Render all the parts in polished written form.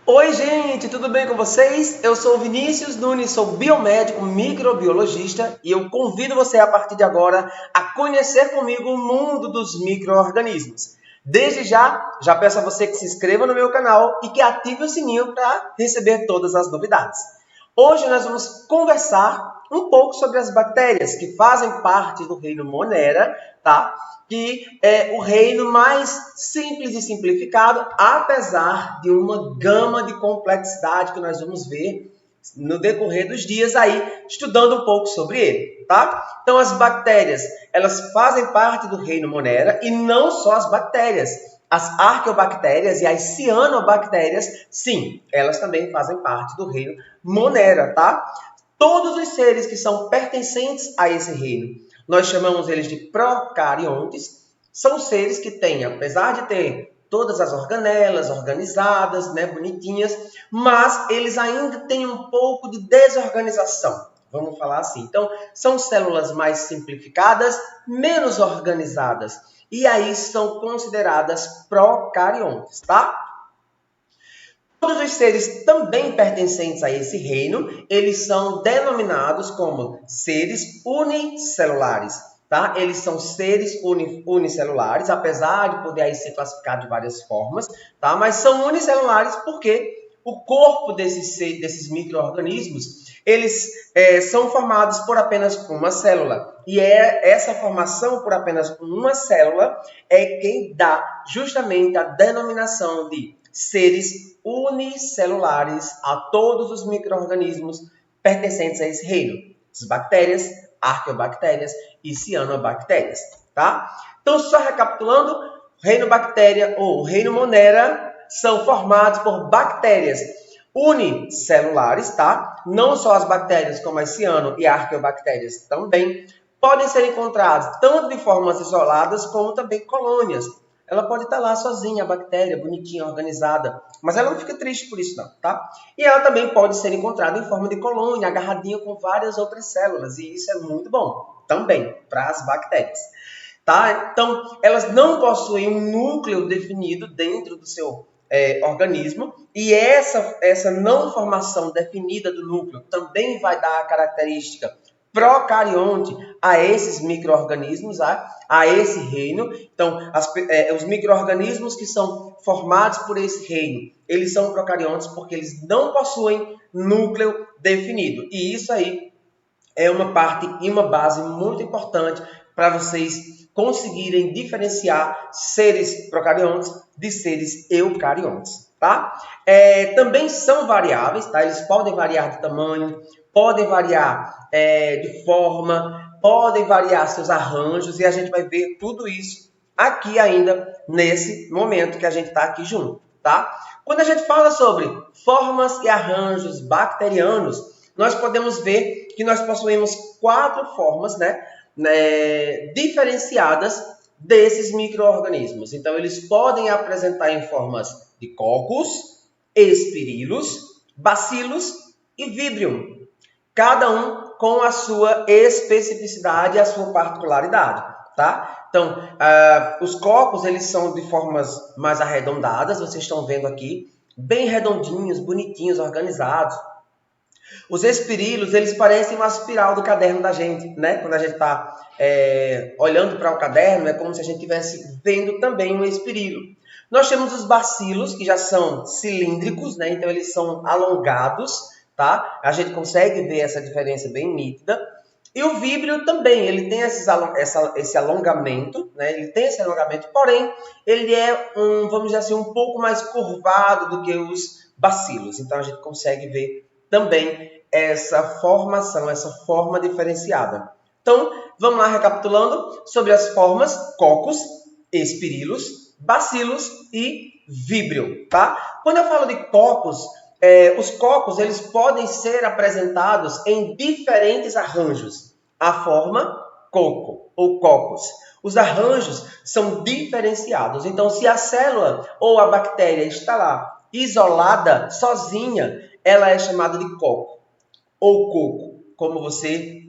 Oi, gente, tudo bem com vocês? Eu sou o Vinícius Nunes, sou biomédico, microbiologista e eu convido você a partir de agora a conhecer comigo o mundo dos micro-organismos. Desde já peço a você que se inscreva no meu canal e que ative o sininho para receber todas as novidades. Hoje nós vamos conversar um pouco sobre as bactérias que fazem parte do reino Monera, tá? Que é o reino mais simples e simplificado, apesar de uma gama de complexidade que nós vamos ver no decorrer dos dias aí, estudando um pouco sobre ele, tá? Então, as bactérias, elas fazem parte do reino Monera e não só as bactérias. As arqueobactérias e as cianobactérias, sim, elas também fazem parte do reino Monera, tá? Todos os seres que são pertencentes a esse reino, nós chamamos eles de procariontes, são seres que têm, apesar de ter todas as organelas organizadas, né, bonitinhas, mas eles ainda têm um pouco de desorganização, vamos falar assim. Então, são células mais simplificadas, menos organizadas, e aí são consideradas procariontes, tá? Todos os seres também pertencentes a esse reino, eles são denominados como seres unicelulares, tá? Eles são seres unicelulares, apesar de poder aí ser classificado de várias formas, tá? Mas são unicelulares porque o corpo desses micro-organismos, eles são formados por apenas uma célula. E essa formação por apenas uma célula é quem dá justamente a denominação de seres unicelulares a todos os micro-organismos pertencentes a esse reino. As bactérias, arqueobactérias e cianobactérias, tá? Então, só recapitulando, o reino bactéria ou o reino Monera são formados por bactérias unicelulares, tá? Não só as bactérias, como as ciano e arqueobactérias também, podem ser encontradas tanto de formas isoladas como também colônias. Ela pode estar lá sozinha, a bactéria, bonitinha, organizada, mas ela não fica triste por isso não, tá? E ela também pode ser encontrada em forma de colônia, agarradinha com várias outras células, e isso é muito bom também para as bactérias, tá? Então, elas não possuem um núcleo definido dentro do seu organismo, e essa não formação definida do núcleo também vai dar a característica procarionte a esses micro-organismos, a esse reino. Então, os micro-organismos que são formados por esse reino, eles são procariontes porque eles não possuem núcleo definido. E isso aí é uma parte e uma base muito importante para vocês conseguirem diferenciar seres procariontes de seres eucariontes, tá? Também são variáveis, tá? Eles podem variar de tamanho, podem variar de forma, podem variar seus arranjos, e a gente vai ver tudo isso aqui ainda nesse momento que a gente está aqui junto, tá? Quando a gente fala sobre formas e arranjos bacterianos, nós podemos ver que nós possuímos 4 formas, diferenciadas desses micro-organismos. Então, eles podem apresentar em formas de cocos, espirilos, bacilos e víbrium. Cada um com a sua especificidade e a sua particularidade, tá? Então, os cocos, eles são de formas mais arredondadas, vocês estão vendo aqui, bem redondinhos, bonitinhos, organizados. Os espirilos, eles parecem uma espiral do caderno da gente, né? Quando a gente está olhando para o caderno, é como se a gente estivesse vendo também um espirilo. Nós temos os bacilos, que já são cilíndricos, né? Então eles são alongados, tá? A gente consegue ver essa diferença bem nítida. E o víbrio também, ele tem esse alongamento, né? Ele tem esse alongamento, porém, ele é, vamos dizer assim, um pouco mais curvado do que os bacilos. Então a gente consegue ver também essa formação, essa forma diferenciada. Então, vamos lá recapitulando sobre as formas cocos, espirilos, bacilos e víbrio, tá? Quando eu falo de cocos, os cocos eles podem ser apresentados em diferentes arranjos. A forma coco ou cocos. Os arranjos são diferenciados. Então, se a célula ou a bactéria está lá isolada, sozinha, ela é chamada de coco ou coco, como você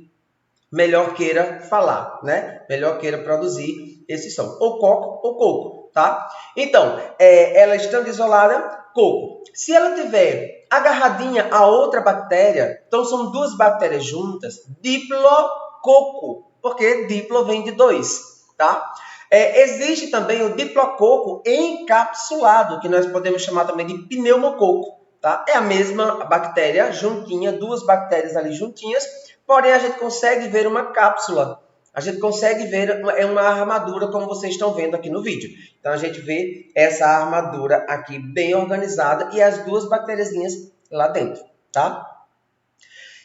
melhor queira falar, né? Melhor queira produzir esse som. Ou coco ou coco, tá? Então, ela estando isolada, coco. Se ela tiver agarradinha a outra bactéria, então são duas bactérias juntas, diplococo, porque diplo vem de dois, tá? Existe também o diplococo encapsulado, que nós podemos chamar também de pneumococo, tá? É a mesma bactéria juntinha, duas bactérias ali juntinhas, porém a gente consegue ver uma cápsula. A gente consegue ver uma armadura, como vocês estão vendo aqui no vídeo. Então, a gente vê essa armadura aqui bem organizada e as duas bactériazinhas lá dentro, tá?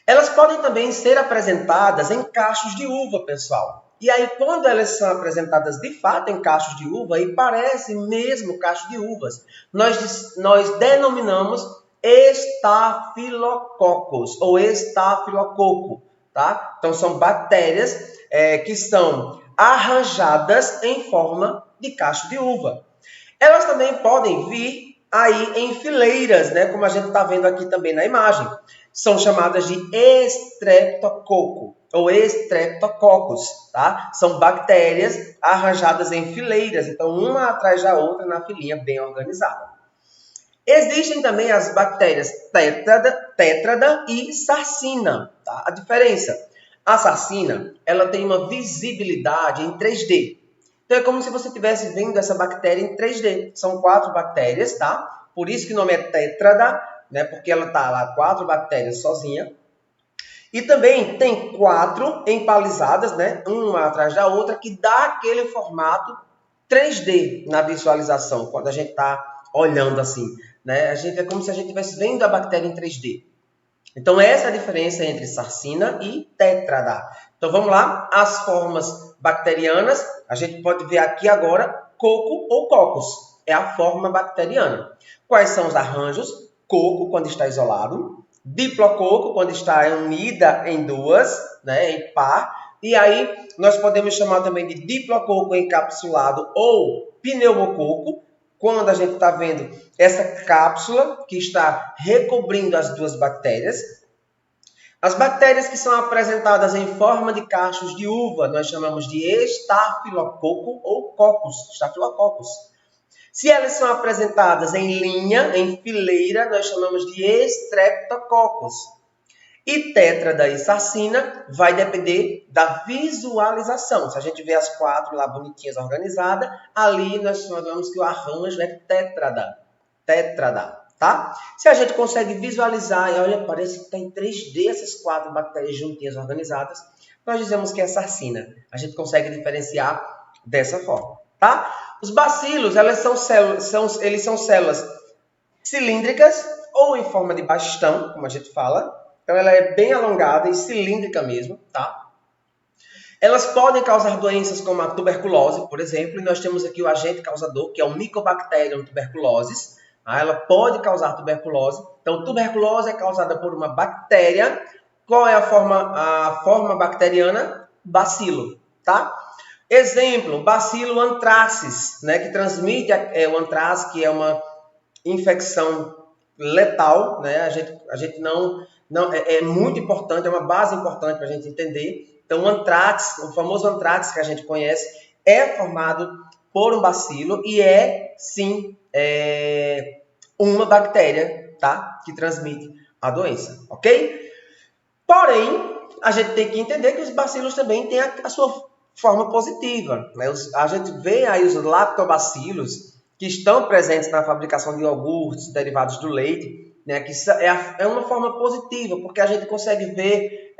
Elas podem também ser apresentadas em cachos de uva, pessoal. E aí, quando elas são apresentadas de fato em cachos de uva, e parece mesmo cacho de uvas, nós denominamos estafilococos ou estafilococo, tá? Então, são bactérias que são arranjadas em forma de cacho de uva. Elas também podem vir aí em fileiras, né? Como a gente está vendo aqui também na imagem. São chamadas de estreptococo ou estreptococcus, tá? São bactérias arranjadas em fileiras, então uma atrás da outra na filinha bem organizada. Existem também as bactérias tétrada e sarcina, tá? A diferença: a sarcina, ela tem uma visibilidade em 3D. Então, é como se você estivesse vendo essa bactéria em 3D. São 4 bactérias, tá? Por isso que o nome é tétrada, né? Porque ela tá lá, 4 bactérias sozinha. E também tem 4 empalizadas, né? Uma atrás da outra, que dá aquele formato 3D na visualização, quando a gente está olhando assim, né? É como se a gente estivesse vendo a bactéria em 3D. Então, essa é a diferença entre sarcina e tétrada. Então, vamos lá. As formas bacterianas, a gente pode ver aqui agora coco ou cocos. É a forma bacteriana. Quais são os arranjos? Coco, quando está isolado. Diplococo, quando está unida em duas, né, em par. E aí, nós podemos chamar também de diplococo encapsulado ou pneumococo, quando a gente está vendo essa cápsula que está recobrindo as duas bactérias. As bactérias que são apresentadas em forma de cachos de uva, nós chamamos de estafilococo ou estafilococcus. Se elas são apresentadas em linha, em fileira, nós chamamos de streptococcus. E tétrada e sarcina vai depender da visualização. Se a gente vê as 4 lá bonitinhas organizadas, ali nós chamamos que o arranjo é tétrada. Tétrada, tá? Se a gente consegue visualizar, e olha, parece que está em 3D essas 4 bactérias juntinhas organizadas, nós dizemos que é sarcina. A gente consegue diferenciar dessa forma, tá? Os bacilos, eles são células cilíndricas ou em forma de bastão, como a gente fala. Então, ela é bem alongada e cilíndrica mesmo, tá? Elas podem causar doenças como a tuberculose, por exemplo, e nós temos aqui o agente causador, que é o Mycobacterium tuberculosis. Ela pode causar tuberculose. Então, tuberculose é causada por uma bactéria. Qual é a forma bacteriana? Bacilo, tá? Exemplo, bacilo anthracis, né, que transmite o antrax, que é uma infecção letal, né? A gente não é muito importante, é uma base importante para a gente entender. Então, o anthrax, o famoso anthrax que a gente conhece, é formado por um bacilo e sim, uma bactéria, tá? Que transmite a doença, ok? Porém, a gente tem que entender que os bacilos também têm a sua forma positiva, né? A gente vê aí os lactobacilos que estão presentes na fabricação de iogurtes, derivados do leite, né? Que é uma forma positiva, porque a gente consegue ver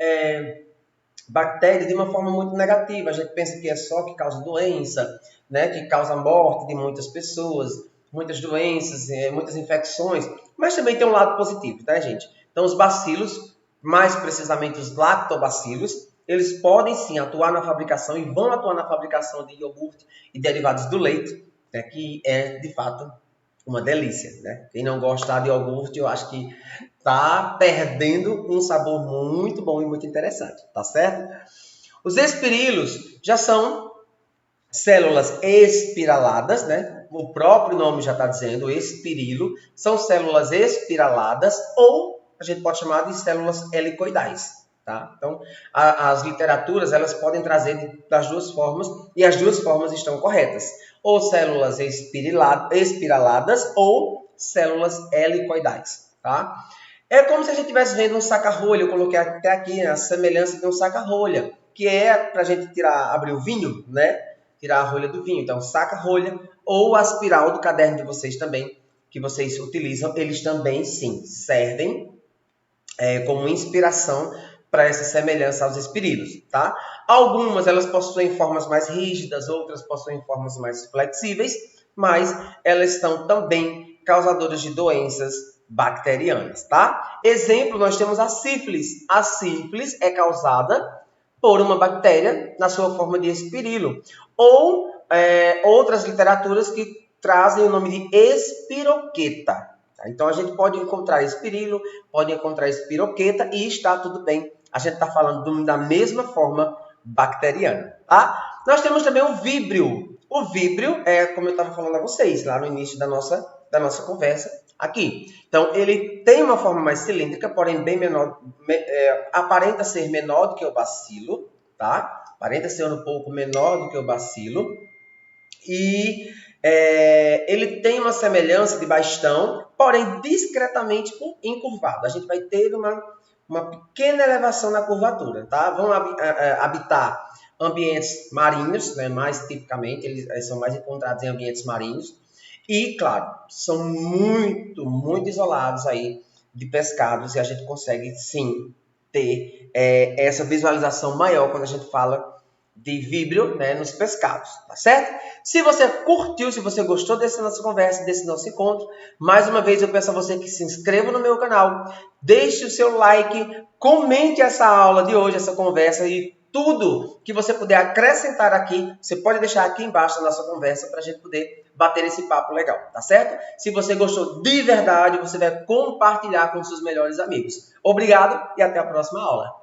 bactérias de uma forma muito negativa. A gente pensa que é só que causa doença, né? Que causa morte de muitas pessoas, muitas doenças, muitas infecções, mas também tem um lado positivo, tá, gente? Então, os bacilos, mais precisamente os lactobacilos, eles podem sim atuar na fabricação e vão atuar na fabricação de iogurte e derivados do leite, né, que é, de fato, uma delícia, né? Quem não gostar de iogurte, eu acho que está perdendo um sabor muito bom e muito interessante, tá certo? Os espirilos já são células espiraladas, né? O próprio nome já está dizendo, espirilo, são células espiraladas ou a gente pode chamar de células helicoidais. Tá? Então, as literaturas elas podem trazer das duas formas e as duas formas estão corretas. Ou células espiraladas ou células helicoidais, tá? É como se a gente estivesse vendo um saca-rolha. Eu coloquei até aqui, né, a semelhança de um saca-rolha, que é para a gente abrir o vinho, né? Tirar a rolha do vinho. Então, saca-rolha ou a espiral do caderno de vocês também, que vocês utilizam, eles também, sim, servem como inspiração para essa semelhança aos espíritos, tá? Algumas, elas possuem formas mais rígidas, outras possuem formas mais flexíveis, mas elas são também causadoras de doenças bacterianas, tá? Exemplo, nós temos a sífilis. A sífilis é causada por uma bactéria na sua forma de espirilo. Ou outras literaturas que trazem o nome de espiroqueta. Tá? Então, a gente pode encontrar espirilo, pode encontrar espiroqueta e está tudo bem. A gente está falando da mesma forma bacteriana. Tá? Nós temos também o víbrio. O víbrio é, como eu estava falando a vocês, lá no início da nossa conversa aqui. Então, ele tem uma forma mais cilíndrica, porém bem menor, aparenta ser menor do que o bacilo, tá? Aparenta ser um pouco menor do que o bacilo. E ele tem uma semelhança de bastão, porém discretamente encurvado. A gente vai ter uma pequena elevação na curvatura, tá? Vão habitar ambientes marinhos, né? Mais tipicamente, eles são mais encontrados em ambientes marinhos. E, claro, são muito, muito isolados aí de pescados e a gente consegue, sim, ter essa visualização maior quando a gente fala de víbrio, né, nos pescados, tá certo? Se você curtiu, se você gostou dessa nossa conversa, desse nosso encontro, mais uma vez eu peço a você que se inscreva no meu canal, deixe o seu like, comente essa aula de hoje, essa conversa e tudo que você puder acrescentar aqui, você pode deixar aqui embaixo na nossa conversa para a gente poder bater esse papo legal, tá certo? Se você gostou de verdade, você vai compartilhar com seus melhores amigos. Obrigado e até a próxima aula.